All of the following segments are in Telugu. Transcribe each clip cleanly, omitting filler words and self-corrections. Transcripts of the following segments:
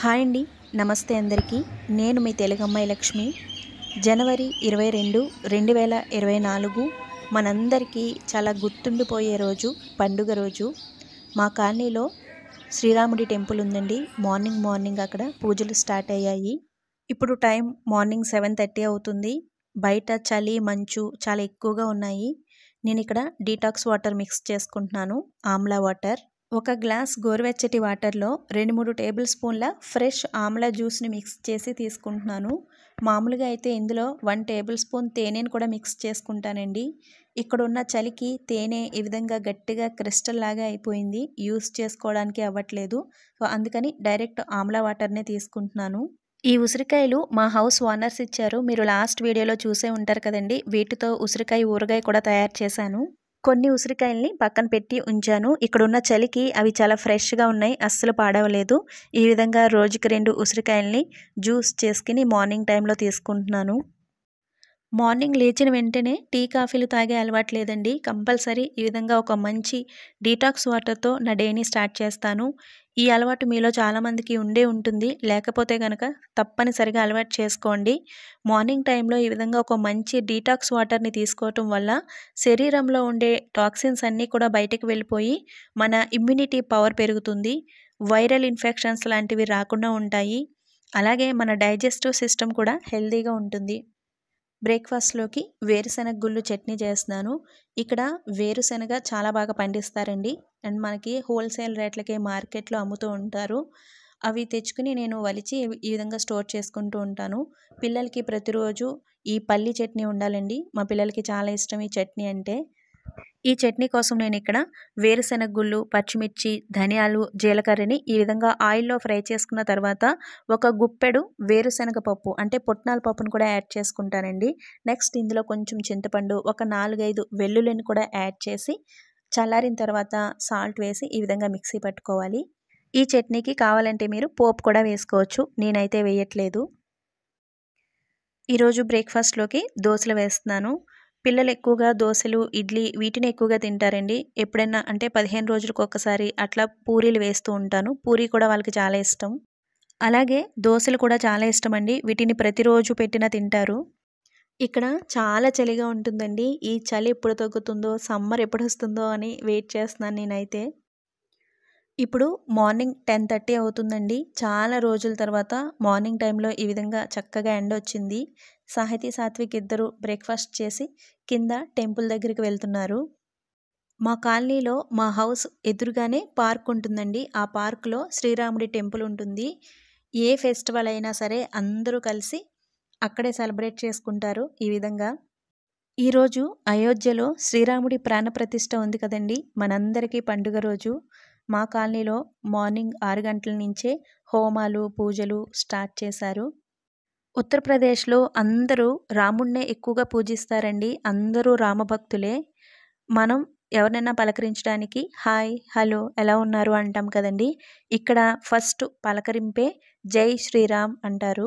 హాయ్ అండి, నమస్తే అందరికీ. నేను మీ తెలుగమ్మాయి లక్ష్మి. జనవరి 22, 2024 మనందరికీ చాలా గుర్తుండిపోయే రోజు, పండుగ రోజు. మా కాలనీలో శ్రీరాముడి టెంపుల్ ఉందండి. మార్నింగ్ అక్కడ పూజలు స్టార్ట్ అయ్యాయి. ఇప్పుడు టైం మార్నింగ్ 7:30 అవుతుంది. బయట చలి, మంచు చాలా ఎక్కువగా ఉన్నాయి. నేను ఇక్కడ డీటాక్స్ వాటర్ మిక్స్ చేసుకుంటున్నాను, ఆమ్లా వాటర్. ఒక గ్లాస్ గోరువెచ్చటి వాటర్లో 2-3 టేబుల్ స్పూన్ల ఫ్రెష్ ఆమ్లా జ్యూస్ని మిక్స్ చేసి తీసుకుంటున్నాను. మామూలుగా అయితే ఇందులో 1 టేబుల్ స్పూన్ తేనెను కూడా మిక్స్ చేసుకుంటానండి. ఇక్కడున్న చలికి తేనె ఈ విధంగా గట్టిగా క్రిస్టల్ లాగా అయిపోయింది, యూస్ చేసుకోవడానికి అవ్వట్లేదు. సో అందుకని డైరెక్ట్ ఆమ్లా వాటర్నే తీసుకుంటున్నాను. ఈ ఉసిరికాయలు మా హౌస్ ఓనర్స్ ఇచ్చారు. మీరు లాస్ట్ వీడియోలో చూసే ఉంటారు కదండి. వీటితో ఉసిరికాయ ఊరగాయ కూడా తయారు చేశాను. కొన్ని ఉసిరికాయల్ని పక్కన పెట్టి ఉంచాను. ఇక్కడున్న చలికి అవి చాలా ఫ్రెష్గా ఉన్నాయి, అస్సలు పాడవలేదు. ఈ విధంగా రోజుకి 2 ఉసిరికాయల్ని జ్యూస్ చేసుకుని మార్నింగ్ టైంలో తీసుకుంటున్నాను. మార్నింగ్ లేచిన వెంటనే టీ కాఫీలు తాగే అలవాటు లేదండి. కంపల్సరీ ఈ విధంగా ఒక మంచి డీటాక్స్ వాటర్తో నా డేని స్టార్ట్ చేస్తాను. ఈ అలవాటు మీలో చాలామందికి ఉండే ఉంటుంది. లేకపోతే కనుక తప్పనిసరిగా అలవాటు చేసుకోండి. మార్నింగ్ టైంలో ఈ విధంగా ఒక మంచి డీటాక్స్ వాటర్ని తీసుకోవటం వల్ల శరీరంలో ఉండే టాక్సిన్స్ అన్నీ కూడా బయటకు వెళ్ళిపోయి మన ఇమ్యూనిటీ పవర్ పెరుగుతుంది. వైరల్ ఇన్ఫెక్షన్స్ లాంటివి రాకుండా ఉంటాయి. అలాగే మన డైజెస్టివ్ సిస్టమ్ కూడా హెల్తీగా ఉంటుంది. బ్రేక్ఫాస్ట్లోకి వేరుశనగ గుళ్ళు చట్నీ చేస్తున్నాను. ఇక్కడ వేరుశనగ చాలా బాగా పండిస్తారండి. అండ్ మనకి హోల్సేల్ రేట్లకే మార్కెట్లో అమ్ముతూ ఉంటారు. అవి తెచ్చుకుని నేను వలిచి ఈ విధంగా స్టోర్ చేసుకుంటూ ఉంటాను. పిల్లలకి ప్రతిరోజు ఈ పల్లి చట్నీ ఉండాలండి. మా పిల్లలకి చాలా ఇష్టం ఈ చట్నీ అంటే. ఈ చట్నీ కోసం నేను ఇక్కడ వేరుశనగ గుళ్ళు, పచ్చిమిర్చి, ధనియాలు, జీలకర్రని ఈ విధంగా ఆయిల్లో ఫ్రై చేసుకున్న తర్వాత ఒక గుప్పెడు వేరుశనగ పప్పు అంటే పుట్నాల పప్పును కూడా యాడ్ చేసుకుంటానండి. నెక్స్ట్ ఇందులో కొంచెం చింతపండు, ఒక 4-5 వెల్లుల్లిని కూడా యాడ్ చేసి చల్లారిన తర్వాత సాల్ట్ వేసి ఈ విధంగా మిక్సీ పట్టుకోవాలి. ఈ చట్నీకి కావాలంటే మీరు పోపు కూడా వేసుకోవచ్చు, నేనైతే వేయట్లేదు. ఈరోజు బ్రేక్ఫాస్ట్లోకి దోశలు వేస్తున్నాను. పిల్లలు ఎక్కువగా దోశలు, ఇడ్లీ వీటిని ఎక్కువగా తింటారండి. ఎప్పుడైనా అంటే 15 రోజులకు ఒకసారి అట్లా పూరీలు వేస్తూ ఉంటాను. పూరీ కూడా వాళ్ళకి చాలా ఇష్టం. అలాగే దోశలు కూడా చాలా ఇష్టం అండి. వీటిని ప్రతిరోజు పెట్టినా తింటారు. ఇక్కడ చాలా చలిగా ఉంటుందండి. ఈ చలి ఎప్పుడు తగ్గుతుందో, సమ్మర్ ఎప్పుడు వస్తుందో అని వెయిట్ చేస్తున్నాను నేనైతే. ఇప్పుడు మార్నింగ్ 10:30 అవుతుందండి. చాలా రోజుల తర్వాత మార్నింగ్ టైంలో ఈ విధంగా చక్కగా ఎండ వచ్చింది. సాహితీ, సాత్విక్ ఇద్దరు బ్రేక్ఫాస్ట్ చేసి కింద టెంపుల్ దగ్గరికి వెళ్తున్నారు. మా కాలనీలో మా హౌస్ ఎదురుగానే పార్క్ ఉంటుందండి. ఆ పార్క్లో శ్రీరాముడి టెంపుల్ ఉంటుంది. ఏ ఫెస్టివల్ అయినా సరే అందరూ కలిసి అక్కడే సెలబ్రేట్ చేసుకుంటారు ఈ విధంగా. ఈరోజు అయోధ్యలో శ్రీరాముడి ప్రాణప్రతిష్ఠ ఉంది కదండి, మనందరికీ పండుగ రోజు. మా కాలనీలో మార్నింగ్ 6 గంటల నుంచే హోమాలు, పూజలు స్టార్ట్ చేశారు. ఉత్తరప్రదేశ్లో అందరూ రాముడినే ఎక్కువగా పూజిస్తారండి. అందరూ రామభక్తులే. మనం ఎవరినైనా పలకరించడానికి హాయ్, హలో, ఎలా ఉన్నారు అంటాం కదండి. ఇక్కడ ఫస్ట్ పలకరింపే జై శ్రీరామ్ అంటారు.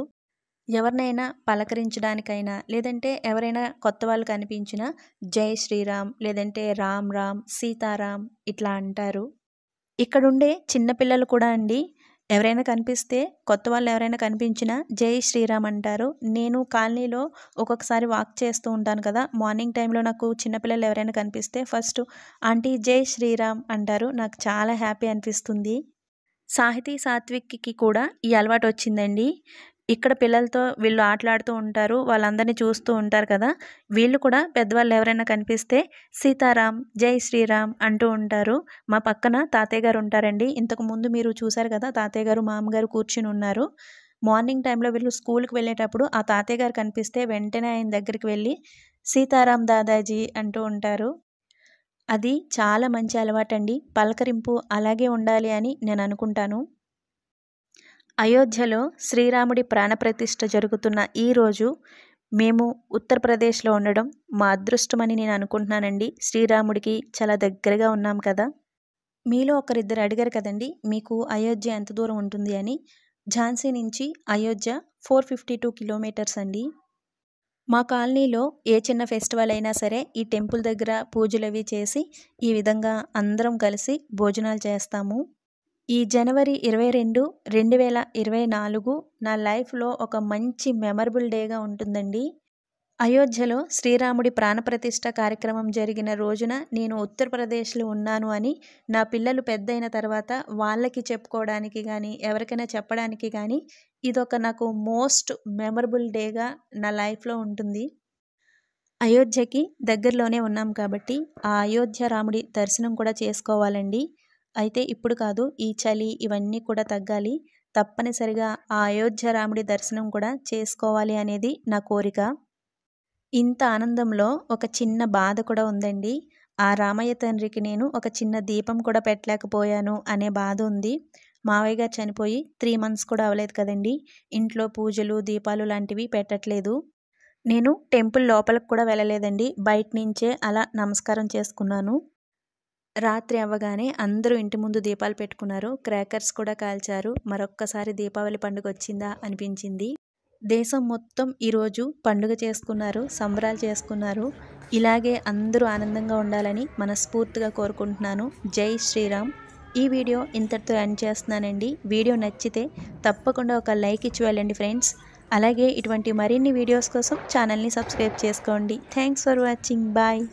ఎవరినైనా పలకరించడానికైనా లేదంటే ఎవరైనా కొత్త వాళ్ళు కనిపించినా జై శ్రీరామ్ లేదంటే రామ్ రామ్, సీతారాం ఇట్లా అంటారు. ఇక్కడుండే చిన్నపిల్లలు కూడా అండి, ఎవరైనా కనిపిస్తే కొత్త వాళ్ళు ఎవరైనా కనిపించినా జై శ్రీరామ్ అంటారు. నేను కాలనీలో ఒక్కొక్కసారి వాక్ చేస్తూ ఉంటాను కదా, మార్నింగ్ టైంలో నాకు చిన్నపిల్లలు ఎవరైనా కనిపిస్తే ఫస్ట్ ఆంటీ జై శ్రీరామ్ అంటారు. నాకు చాలా హ్యాపీ అనిపిస్తుంది. సాహితీ, సాత్విక్కి కూడా ఈ అలవాటు వచ్చిందండి. ఇక్కడ పిల్లలతో వీళ్ళు ఆటలాడుతూ ఉంటారు, వాళ్ళందరినీ చూస్తూ ఉంటారు కదా. వీళ్ళు కూడా పెద్దవాళ్ళు ఎవరైనా కనిపిస్తే సీతారాం, జై శ్రీరామ్ అంటూ ఉంటారు. మా పక్కన తాతయ్య గారు ఉంటారండి. ఇంతకుముందు మీరు చూశారు కదా, తాతయ్య గారు, మామగారు కూర్చుని ఉన్నారు. మార్నింగ్ టైంలో వీళ్ళు స్కూల్కి వెళ్ళేటప్పుడు ఆ తాతయ్య గారు కనిపిస్తే వెంటనే ఆయన దగ్గరికి వెళ్ళి సీతారాం దాదాజీ అంటూ ఉంటారు. అది చాలా మంచి అలవాటండి. పలకరింపు అలాగే ఉండాలి అని నేను అనుకుంటాను. అయోధ్యలో శ్రీరాముడి ప్రాణప్రతిష్ఠ జరుగుతున్న ఈరోజు మేము ఉత్తరప్రదేశ్లో ఉండడం మా అదృష్టమని నేను అనుకుంటున్నానండి. శ్రీరాముడికి చాలా దగ్గరగా ఉన్నాం కదా. మీలో ఒకరిద్దరు అడిగారు కదండి, మీకు అయోధ్య ఎంత దూరం ఉంటుంది అని. ఝాన్సీ నుంచి అయోధ్య 452 కిలోమీటర్స్ అండి. మా కాలనీలో ఏ చిన్న ఫెస్టివల్ అయినా సరే ఈ టెంపుల్ దగ్గర పూజలు అవి చేసి ఈ విధంగా అందరం కలిసి భోజనాలు చేస్తాము. ఈ జనవరి 22, 2024 నా లైఫ్‌లో ఒక మంచి మెమరబుల్ డేగా ఉంటుందండి. అయోధ్యలో శ్రీరాముడి ప్రాణప్రతిష్ఠ కార్యక్రమం జరిగిన రోజున నేను ఉత్తరప్రదేశ్‌లో ఉన్నాను అని నా పిల్లలు పెద్దయిన తర్వాత వాళ్ళకి చెప్పుకోవడానికి గానీ, ఎవరికైనా చెప్పడానికి గానీ ఇదొక నాకు మోస్ట్ మెమరబుల్ డేగా నా లైఫ్‌లో ఉంటుంది. అయోధ్యకి దగ్గరలోనే ఉన్నాం కాబట్టి ఆ అయోధ్య రాముడి దర్శనం కూడా చేసుకోవాలండి. అయితే ఇప్పుడు కాదు, ఈ చలి ఇవన్నీ కూడా తగ్గాలి. తప్పనిసరిగా ఆ అయోధ్య రాముడి దర్శనం కూడా చేసుకోవాలి అనేది నా కోరిక. ఇంత ఆనందంలో ఒక చిన్న బాధ కూడా ఉందండి. ఆ రామయ్య తండ్రికి నేను ఒక చిన్న దీపం కూడా పెట్టలేకపోయాను అనే బాధ ఉంది. మావయ్య గారు చనిపోయి 3 మంత్స్ కూడా అవ్వలేదు కదండీ! ఇంట్లో పూజలు, దీపాలు లాంటివి పెట్టట్లేదు. నేను టెంపుల్ లోపలికి కూడా వెళ్ళలేదండి. బయట నుంచే అలా నమస్కారం చేసుకున్నాను. రాత్రి అవ్వగానే అందరూ ఇంటి ముందు దీపాలు పెట్టుకున్నారు. క్రాకర్స్ కూడా కాల్చారు. మరొక్కసారి దీపావళి పండుగ వచ్చిందా అనిపించింది. దేశం మొత్తం ఈరోజు పండుగ చేసుకున్నారు, సంబరాలు చేసుకున్నారు. ఇలాగే అందరూ ఆనందంగా ఉండాలని మనస్ఫూర్తిగా కోరుకుంటున్నాను. జై శ్రీరామ్. ఈ వీడియో ఇంతటితో ఎండ్ చేస్తున్నానండి. వీడియో నచ్చితే తప్పకుండా ఒక లైక్ ఇచ్చి వెళ్ళండి ఫ్రెండ్స్. అలాగే ఇటువంటి మరిన్ని వీడియోస్ కోసం ఛానల్ని సబ్స్క్రైబ్ చేసుకోండి. Thanks for watching. బాయ్.